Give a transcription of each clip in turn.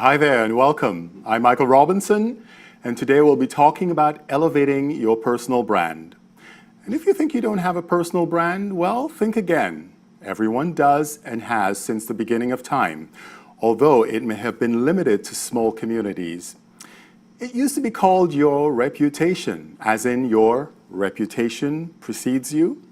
Hi there and welcome. I'm Michael Robinson, and today we'll be talking about elevating your personal brand. And if you think you don't have a personal brand, well, think again. Everyone does and has since the beginning of time, although it may have been limited to small communities. It used to be called your reputation, as in your reputation precedes you.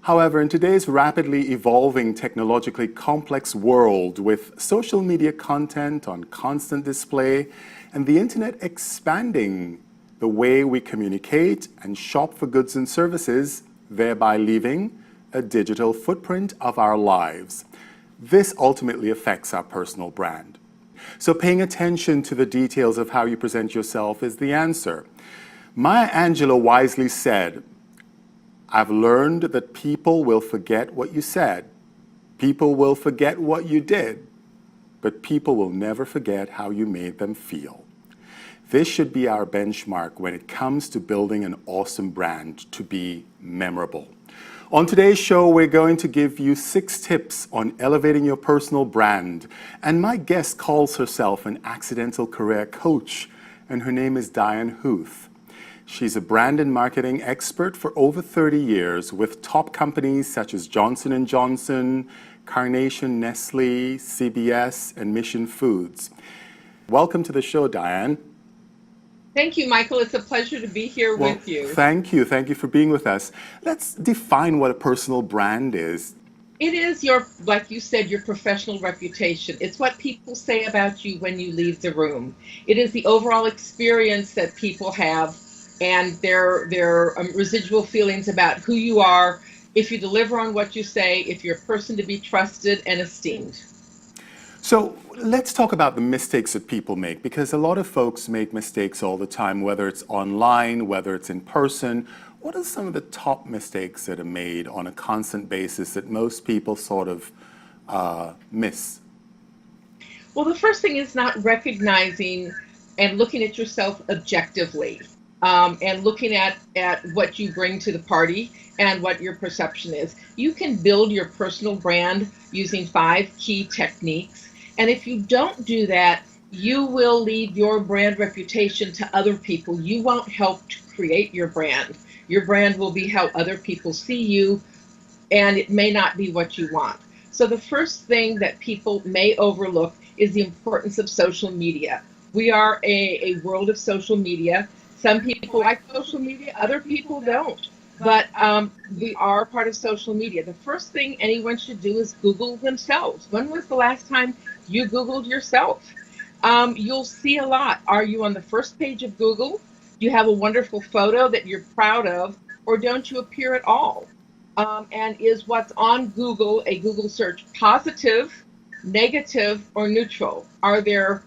However, in today's rapidly evolving, technologically complex world with social media content on constant display and the internet expanding the way we communicate and shop for goods and services, thereby leaving a digital footprint of our lives, this ultimately affects our personal brand. So paying attention to the details of how you present yourself is the answer. Maya Angelou wisely said, "I've learned that people will forget what you said. People will forget what you did, but people will never forget how you made them feel." This should be our benchmark when it comes to building an awesome brand to be memorable. On today's show, we're going to give you 6 tips on elevating your personal brand. And my guest calls herself an accidental career coach, and her name is Diane Huth. She's a brand and marketing expert for over 30 years with top companies such as Johnson & Johnson, Carnation, Nestle, CBS, and Mission Foods. Welcome to the show, Diane. Thank you, Michael. It's a pleasure to be here with you. Thank you. Thank you for being with us. Let's define what a personal brand is. It is your, like you said, your professional reputation. It's what people say about you when you leave the room. It is the overall experience that people have and their residual feelings about who you are, if you deliver on what you say, if you're a person to be trusted and esteemed. So let's talk about the mistakes that people make, because a lot of folks make mistakes all the time, whether it's online, whether it's in person. What are some of the top mistakes that are made on a constant basis that most people sort of miss? Well, the first thing is not recognizing and looking at yourself objectively. And looking at what you bring to the party and what your perception is. You can build your personal brand using 5 key techniques. And if you don't do that, you will leave your brand reputation to other people. You won't help to create your brand. Your brand will be how other people see you, and it may not be what you want. So the first thing that people may overlook is the importance of social media. We are a world of social media. Some people like social media, other people don't. But we are part of social media. The first thing anyone should do is Google themselves. When was the last time you Googled yourself? You'll see a lot. Are you on the first page of Google? Do you have a wonderful photo that you're proud of? Or don't you appear at all? And is what's on Google, a Google search, positive, negative, or neutral? Are there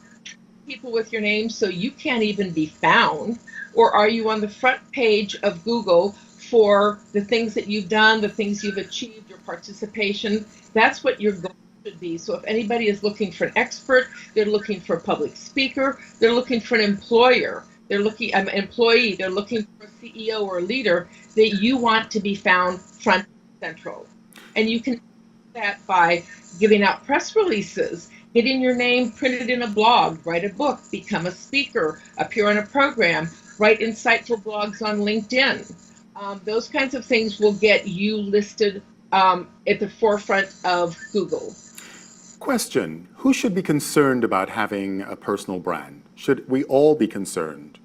people with your name so you can't even be found? Or are you on the front page of Google for the things that you've done, the things you've achieved, your participation? That's what your goal should be. So if anybody is looking for an expert, they're looking for a public speaker, they're looking for an employer, they're looking an employee, they're looking for a CEO or a leader, that you want to be found front and central. And you can do that by giving out press releases, getting your name printed in a blog, write a book, become a speaker, appear on a program, write insightful blogs on LinkedIn. Those kinds of things will get you listed at the forefront of Google. Question: who should be concerned about having a personal brand? Should we all be concerned?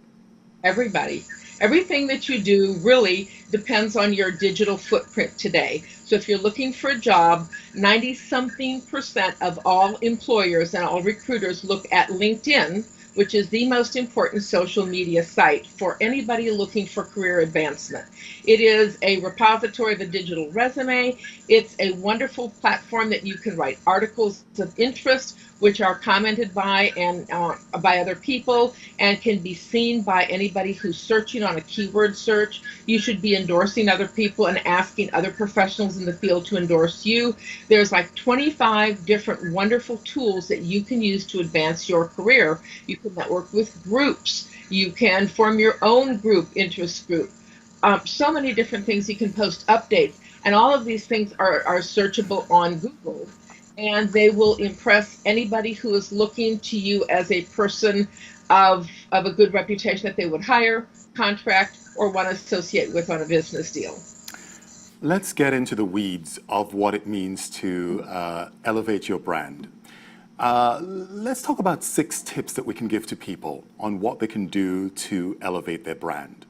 Everybody. Everything that you do really depends on your digital footprint today. So if you're looking for a job, 90-something% of all employers and all recruiters look at LinkedIn, which is the most important social media site for anybody looking for career advancement. It is a repository of a digital resume. It's a wonderful platform that you can write articles of interest, which are commented by and by other people and can be seen by anybody who's searching on a keyword search. You should be endorsing other people and asking other professionals in the field to endorse you. There's like 25 different wonderful tools that you can use to advance your career. You can network with groups. You can form your own group, interest group. So many different things. You can post updates. And all of these things are searchable on Google. and they will impress anybody who is looking to you as a person of a good reputation that they would hire, contract, or want to associate with on a business deal. Let's get into the weeds of what it means to elevate your brand. Let's talk about 6 tips that we can give to people on what they can do to elevate their brand.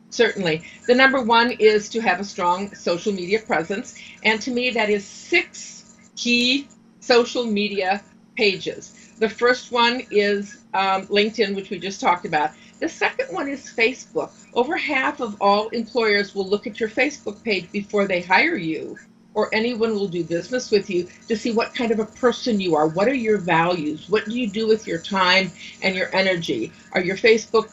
Certainly. The number one is to have a strong social media presence. And to me, that is 6 key social media pages. The first one is LinkedIn, which we just talked about. The second one is Facebook. Over half of all employers will look at your Facebook page before they hire you, or anyone will do business with you, to see what kind of a person you are. What are your values? What do you do with your time and your energy? Are your Facebook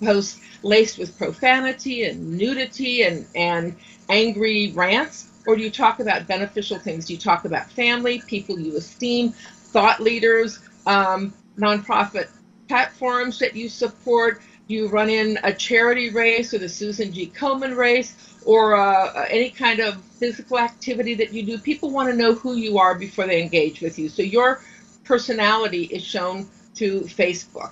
posts laced with profanity and nudity and angry rants? Or do you talk about beneficial things? Do you talk about family, people you esteem, thought leaders, nonprofit platforms that you support? Do you run in a charity race or the Susan G. Komen race, or any kind of physical activity that you do? People want to know who you are before they engage with you. So your personality is shown through Facebook.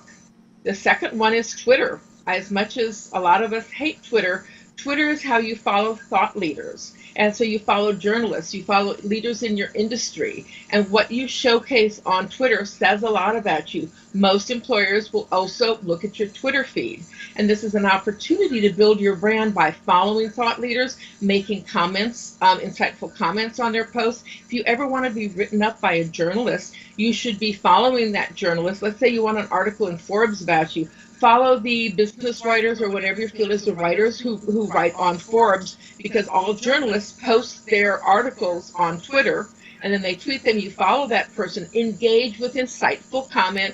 The second one is Twitter. As much as a lot of us hate Twitter, Twitter is how you follow thought leaders. And so you follow journalists, you follow leaders in your industry. And what you showcase on Twitter says a lot about you. Most employers will also look at your Twitter feed. And this is an opportunity to build your brand by following thought leaders, making comments, insightful comments on their posts. If you ever want to be written up by a journalist, you should be following that journalist. Let's say you want an article in Forbes about you. Follow the business writers, or whatever you feel is the writers who write on Forbes, because all journalists post their articles on Twitter and then they tweet them. You follow that person, engage with insightful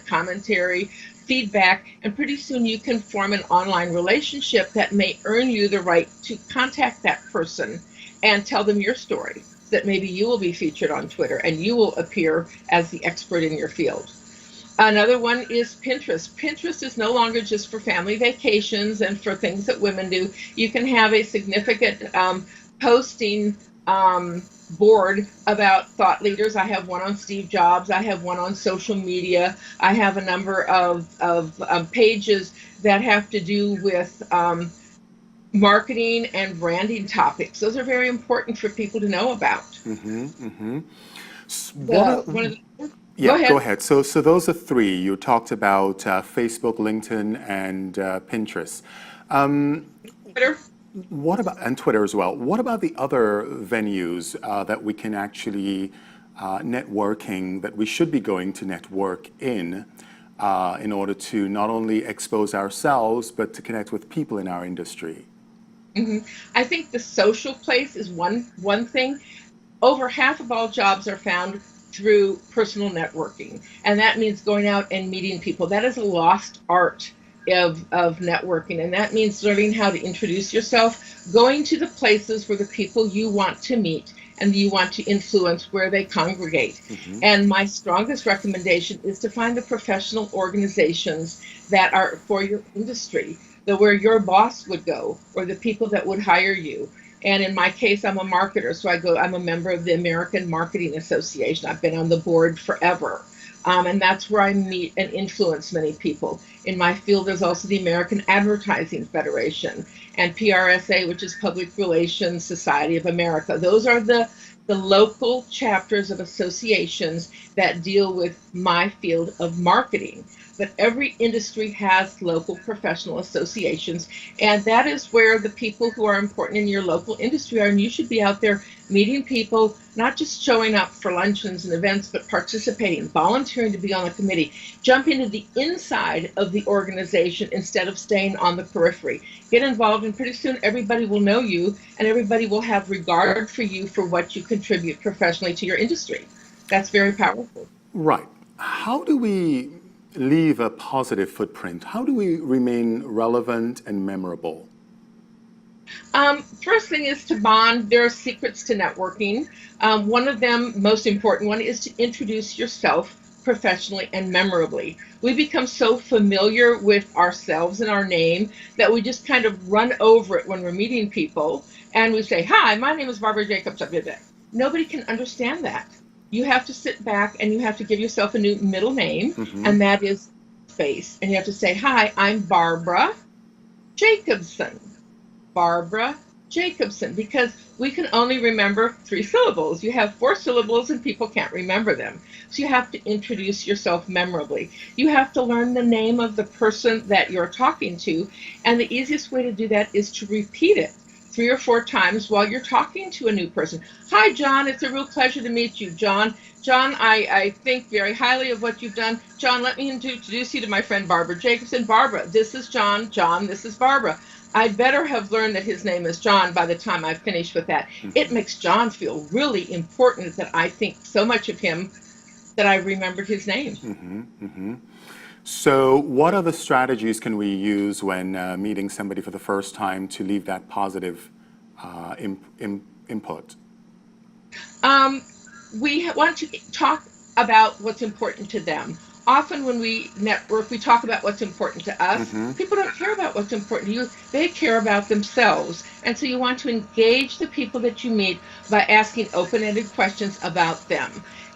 commentary, feedback, and pretty soon you can form an online relationship that may earn you the right to contact that person and tell them your story, so that maybe you will be featured on Twitter and you will appear as the expert in your field. Another one is Pinterest. Pinterest is no longer just for family vacations and for things that women do. You can have a significant posting board about thought leaders. I have one on Steve Jobs. I have one on social media. I have a number of pages that have to do with marketing and branding topics. Those are very important for people to know about. Go ahead. So those are 3. You talked about Facebook, LinkedIn, and Pinterest. Twitter. What about, and Twitter as well? What about the other venues that we can actually networking, that we should be going to network in order to not only expose ourselves but to connect with people in our industry? I think the social place is one thing. Over half of all jobs are found through personal networking, and that means going out and meeting people. That is a lost art of networking, and that means learning how to introduce yourself, going to the places where the people you want to meet and you want to influence, where they congregate. And my strongest recommendation is to find the professional organizations that are for your industry, where your boss would go, or the people that would hire you. And in my case, I'm a marketer, so I'm a member of the American Marketing Association. I've been on the board forever. And that's where I meet and influence many people. In my field, there's also the American Advertising Federation and PRSA, which is Public Relations Society of America. Those are the local chapters of associations that deal with my field of marketing. But every industry has local professional associations, and that is where the people who are important in your local industry are. And you should be out there meeting people, not just showing up for luncheons and events, but participating, volunteering to be on the committee. Jump into the inside of the organization instead of staying on the periphery. Get involved, and pretty soon everybody will know you, and everybody will have regard for you for what you contribute professionally to your industry. That's very powerful. Right. How do we leave a positive footprint? How do we remain relevant and memorable? First thing is to bond. There are secrets to networking. One of them, most important one, is to introduce yourself professionally and memorably. We become so familiar with ourselves and our name that we just kind of run over it when we're meeting people, and we say, "Hi, my name is Barbara Jacobs." Nobody can understand that. you have to sit back and you have to give yourself a new middle name, Mm-hmm. and that is space. And you have to say, hi, I'm Barbara Jacobson. Barbara Jacobson, because we can only remember 3 syllables. You have 4 syllables and people can't remember them. So you have to introduce yourself memorably. You have to learn the name of the person that you're talking to. And the easiest way to do that is to repeat it 3 or 4 times while you're talking to a new person. Hi, John. It's a real pleasure to meet you, John. John, I think very highly of what you've done. John, let me introduce you to my friend Barbara Jacobson. Barbara, this is John. John, this is Barbara. I'd better have learned that his name is John by the time I finish with that. It Mm-hmm. makes John feel really important that I think so much of him that I remembered his name. Mm-hmm. Mm-hmm. So, what other strategies can we use when meeting somebody for the first time to leave that positive input? Um, we want to talk about what's important to them. Often when we network, we talk about what's important to us. Mm-hmm. People don't care about what's important to you. They care about themselves. And so you want to engage the people that you meet by asking open-ended questions about them.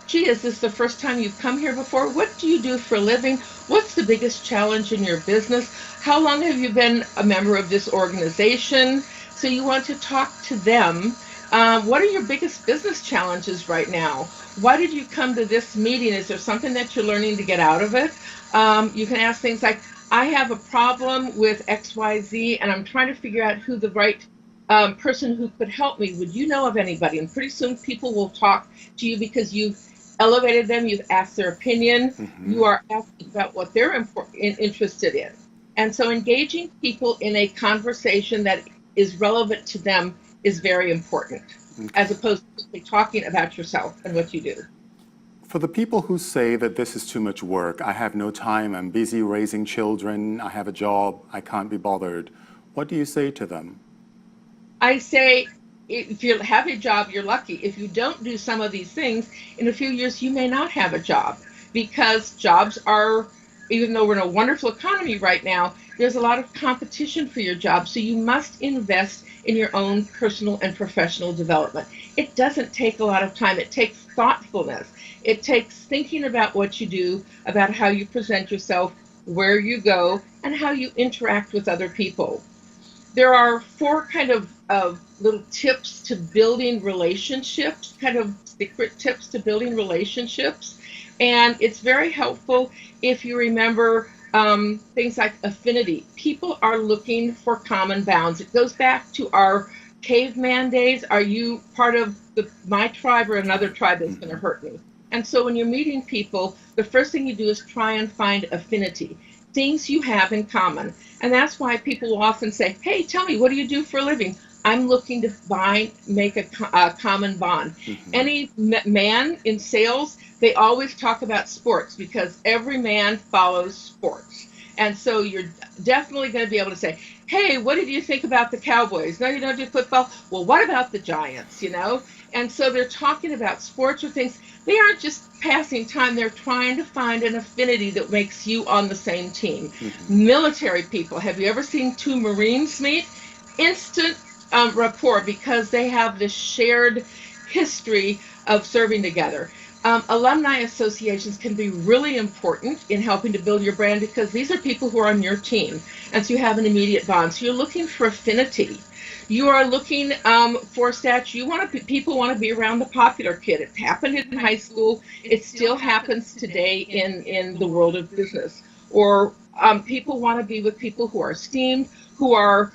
Gee, is this the first time you've come here before? What do you do for a living? What's the biggest challenge in your business? How long have you been a member of this organization? So you want to talk to them. What are your biggest business challenges right now? Why did you come to this meeting? Is there something that you're learning to get out of it? You can ask things like, I have a problem with XYZ and I'm trying to figure out who the right person who could help me. Would you know of anybody? And pretty soon people will talk to you because you've elevated them, you've asked their opinion, Mm-hmm. you are asking about what they're interested in. And so engaging people in a conversation that is relevant to them is very important, as Okay. opposed to simply talking about yourself and what you do. For the people who say that this is too much work, I have no time, I'm busy raising children, I have a job, I can't be bothered, what do you say to them? I say, if you have a job, you're lucky. If you don't do some of these things, in a few years, you may not have a job because jobs are, even though we're in a wonderful economy right now, there's a lot of competition for your job. So you must invest in your own personal and professional development. It doesn't take a lot of time. It takes thoughtfulness. It takes thinking about what you do, about how you present yourself, where you go, and how you interact with other people. There are 4 little tips to building relationships, kind of secret tips to building relationships. And it's very helpful if you remember things like affinity. People are looking for common bounds. It goes back to our caveman days. Are you part of my tribe or another tribe that's going to Mm-hmm. hurt me? And so when you're meeting people, the first thing you do is try and find affinity, things you have in common. And that's why people will often say, hey, tell me, what do you do for a living? I'm looking to make a common bond. Mm-hmm. Any man in sales, they always talk about sports because every man follows sports. And so you're definitely going to be able to say, hey, what did you think about the Cowboys? No, you don't do football. Well, what about the Giants, you know? And so they're talking about sports or things. They aren't just passing time, they're trying to find an affinity that makes you on the same team. Mm-hmm. Military people, have you ever seen 2 Marines meet? Instant rapport because they have this shared history of serving together. Alumni associations can be really important in helping to build your brand because these are people who are on your team. And so you have an immediate bond. So you're looking for affinity. You are looking for stats. People want to be around the popular kid. It happened in high school. It still happens today in the world of business. Or people want to be with people who are esteemed, who are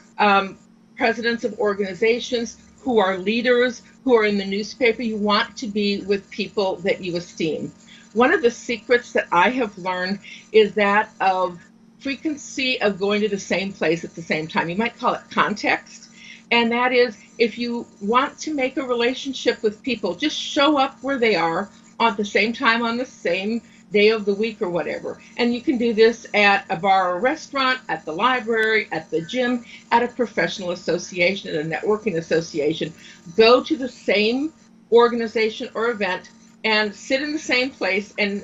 presidents of organizations, who are leaders, who are in the newspaper. You want to be with people that you esteem. One of the secrets that I have learned is that of frequency of going to the same place at the same time. You might call it context. And that is, if you want to make a relationship with people, just show up where they are at the same time on the same day of the week or whatever. And you can do this at a bar or restaurant, at the library, at the gym, at a professional association, at a networking association. Go to the same organization or event and sit in the same place and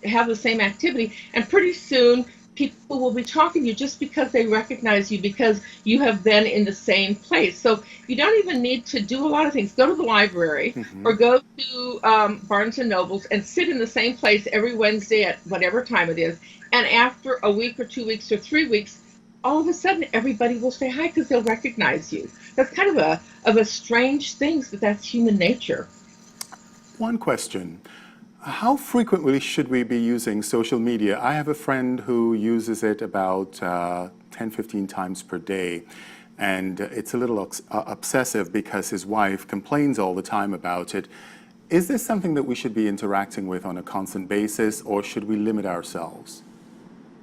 have the same activity. And pretty soon people will be talking to you just because they recognize you because you have been in the same place. So you don't even need to do a lot of things. Go to the library or Hmm. go to Barnes and Nobles and sit in the same place every Wednesday at whatever time it is. And after a week or 2 weeks or 3 weeks, all of a sudden everybody will say hi because they'll recognize you. That's kind of a strange thing, but that's human nature. One question. How frequently should we be using social media? I have a friend who uses it about 10, 15 times per day. And it's a little obsessive because his wife complains all the time about it. Is this something that we should be interacting with on a constant basis, or should we limit ourselves?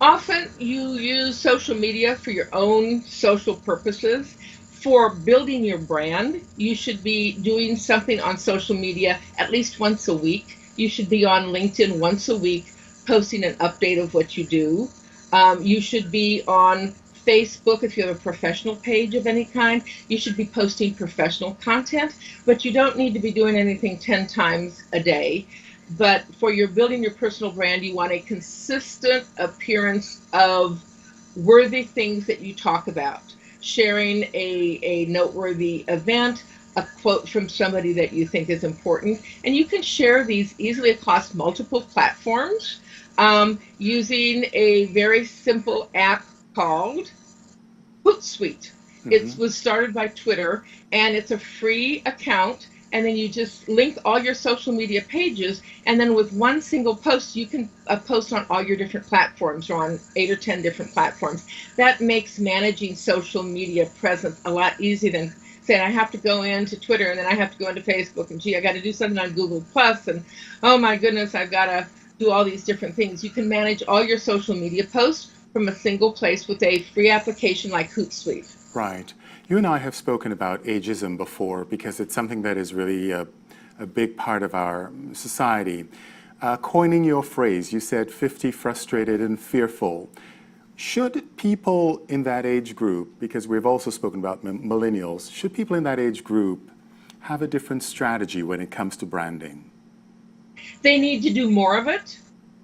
Often you use social media for your own social purposes. For building your brand, you should be doing something on social media at least once a week. You should be on LinkedIn once a week, posting an update of what you do. You should be on Facebook if you have a professional page of any kind. You should be posting professional content, but you don't need to be doing anything 10 times a day. But for your building your personal brand, you want a consistent appearance of worthy things that you talk about, sharing a noteworthy event, a quote from somebody that you think is important. And you can share these easily across multiple platforms using a very simple app called Hootsuite. It Hmm. was started by Twitter and it's a free account. And then you just link all your social media pages. And then with one single post, you can post on all your different platforms or on 8 or 10 different platforms. That makes managing social media presence a lot easier than saying, I have to go into Twitter and then I have to go into Facebook and gee, I got to do something on Google Plus. And oh my goodness, I've got to do all these different things. You can manage all your social media posts from a single place with a free application like Hootsuite. Right. You and I have spoken about ageism before because it's something that is really a big part of our society. Coining your phrase, you said 50 frustrated and fearful. Should people in that age group, because we've also spoken about millennials, should people in that age group have a different strategy when it comes to branding? They need to do more of it.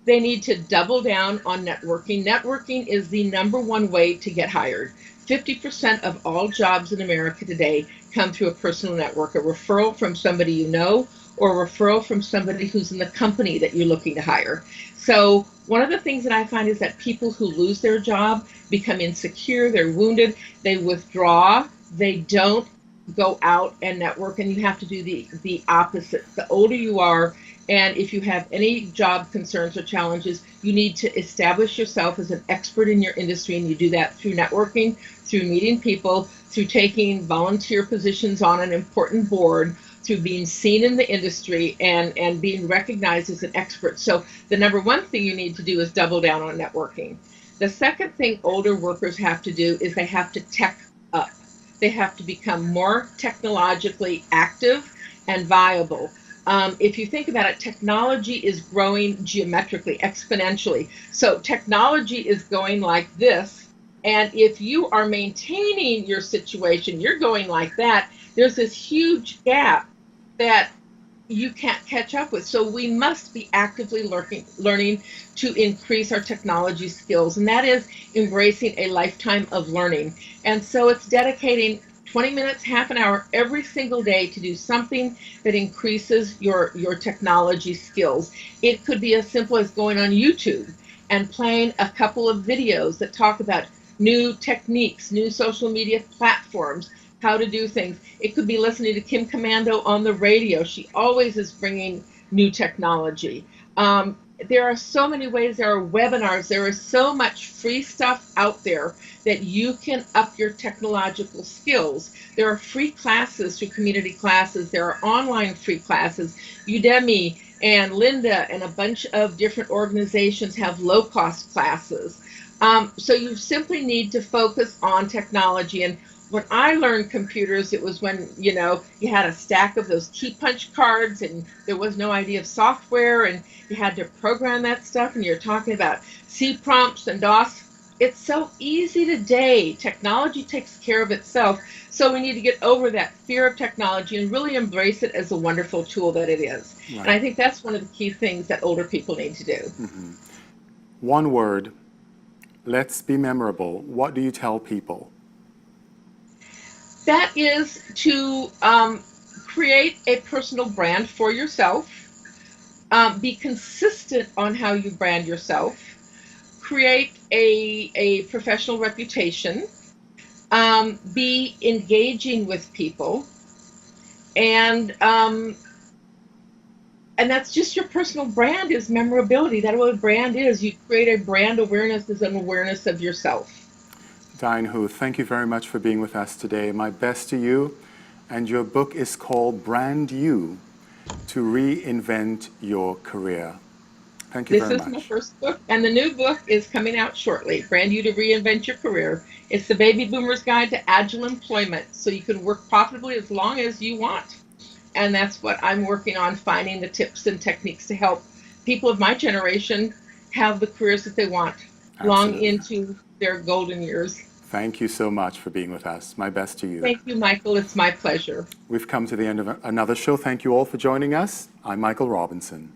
They need to double down on networking. Networking is the number one way to get hired. 50% of all jobs in America today come through a personal network, a referral from somebody you know, or a referral from somebody who's in the company that you're looking to hire. So, one of the things that I find is that people who lose their job become insecure, they're wounded, they withdraw, they don't go out and network, and you have to do the opposite. The older you are, and if you have any job concerns or challenges, you need to establish yourself as an expert in your industry, and you do that through networking, through meeting people, through taking volunteer positions on an important board, through being seen in the industry and being recognized as an expert. So the number one thing you need to do is double down on networking. The second thing older workers have to do is they have to tech up. They have to become more technologically active and viable. If you think about it, technology is growing geometrically, exponentially. So technology is going like this. And if you are maintaining your situation, you're going like that, there's this huge gap that you can't catch up with. So we must be actively learning to increase our technology skills. And that is embracing a lifetime of learning. And so it's dedicating 20 minutes, half an hour every single day to do something that increases your technology skills. It could be as simple as going on YouTube and playing a couple of videos that talk about new techniques, new social media platforms, how to do things. It could be listening to Kim Commando on the radio. She always is bringing new technology. There are so many ways. There are webinars. There is so much free stuff out there that you can up your technological skills. There are free classes through community classes. There are online free classes. Udemy and Linda and a bunch of different organizations have low-cost classes. So you simply need to focus on technology. And when I learned computers, it was when, you had a stack of those key punch cards and there was no idea of software and you had to program that stuff and you're talking about C prompts and DOS. It's so easy today. Technology takes care of itself. So we need to get over that fear of technology and really embrace it as a wonderful tool that it is. And Right. I think that's one of the key things that older people need to do. One word, let's be memorable. What do you tell people? That is to create a personal brand for yourself, be consistent on how you brand yourself, create a professional reputation, be engaging with people, and and that's just your personal brand is memorability. That's what a brand is. You create a brand awareness as an awareness of yourself. Diane Huth, thank you very much for being with us today. My best to you. And your book is called Brand You, to Reinvent Your Career. Thank you This very is my much. first book, and the new book is coming out shortly. Brand You to Reinvent Your Career. It's the baby boomer's guide to agile employment, so you can work profitably as long as you want. And that's what I'm working on, finding the tips and techniques to help people of my generation have the careers that they want long Absolutely. into their golden years. Thank you so much for being with us. My best to you. Thank you, Michael. It's my pleasure. We've come to the end of another show. Thank you all for joining us. I'm Michael Robinson.